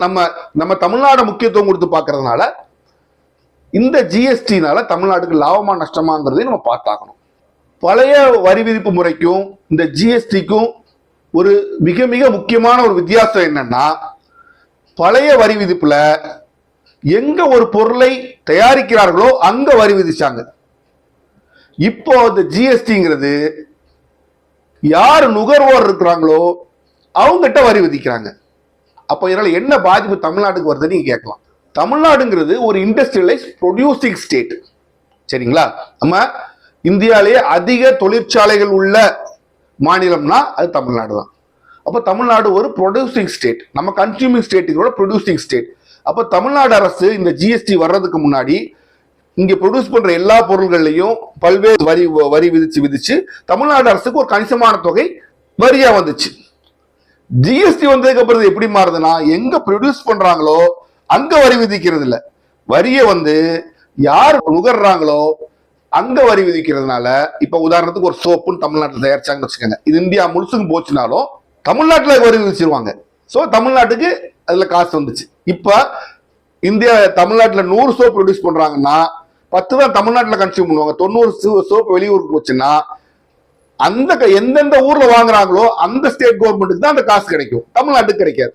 நம்ம நம்ம தமிழ்நாடு முக்கியத்துவம் கொடுத்து பார்க்கறதுனால இந்த ஜிஎஸ்டினால தமிழ்நாட்டுக்கு லாபமா நஷ்டமாங்கிறதையும் நம்ம பார்த்தாகணும். பழைய வரி விதிப்பு முறைக்கும் இந்த ஜிஎஸ்டிக்கும் ஒரு மிக மிக முக்கியமான ஒரு வித்தியாசம் என்னன்னா, பழைய வரி விதிப்புல எங்க ஒரு பொருளை தயாரிக்கிறார்களோ அங்க வரி விதிச்சாங்க. இப்போ இந்த ஜிஎஸ்டிங்கிறது யார் நுகர்வோர் இருக்கிறாங்களோ அவங்ககிட்ட வரி விதிக்கிறாங்க. அப்போ இதனால என்ன பாதிப்பு தமிழ்நாட்டுக்கு வருதுன்னு நீங்க கேட்கலாம். தமிழ்நாடுங்கிறது ஒரு இண்டஸ்ட்ரியலைஸ் ப்ரொடியூசிங் ஸ்டேட், சரிங்களா? நம்ம இந்தியாவிலேயே அதிக தொழிற்சாலைகள் உள்ள மாநிலம்னா அது தமிழ்நாடு தான். அப்போ தமிழ்நாடு ஒரு ப்ரொடியூசிங் ஸ்டேட், நம்ம கன்சியூமிங் ஸ்டேட்டுகளோட ப்ரொடியூசிங் ஸ்டேட். அப்போ தமிழ்நாடு அரசு இந்த ஜிஎஸ்டி வர்றதுக்கு முன்னாடி இங்க ப்ரொடியூஸ் பண்ற எல்லா பொருள்கள்லையும் பல்வேறு வரி விதிச்சு தமிழ்நாடு அரசுக்கு ஒரு கணிசமான தொகை வரியா வந்துச்சு. ஜிஎஸ்டி வந்ததுக்கு அப்புறம் எப்படி மாறுதுன்னா, எங்க ப்ரொடியூஸ் பண்றாங்களோ அங்க வரி விதிக்கிறது இல்ல, வரியை யார் நுகர்றாங்களோ அங்க வரி விதிக்கிறதுனால இப்ப உதாரணத்துக்கு ஒரு சோப்புன்னு தமிழ்நாட்டில் தயாரிச்சாங்கன்னு வச்சுக்கோங்க, இது இந்தியா முழுசுக்கும் போச்சுனாலும் தமிழ்நாட்டுல வரி விதிச்சிருவாங்க. சோ தமிழ்நாட்டுக்கு அதுல காசு வந்துச்சு. இப்ப இந்தியா தமிழ்நாட்டுல 100 சோப் ப்ரொடியூஸ் பண்றாங்கன்னா 10 தான் தமிழ்நாட்டுல கன்சியூம் பண்ணுவாங்க. 90 சோப் வெளியூருக்கு போச்சுன்னா அந்த எந்தெந்த ஊர்ல வாங்குறாங்களோ அந்த ஸ்டேட் கவர்மெண்ட்டுக்கு தான் அந்த காசு கிடைக்கும், தமிழ்நாட்டுக்கு கிடைக்காது.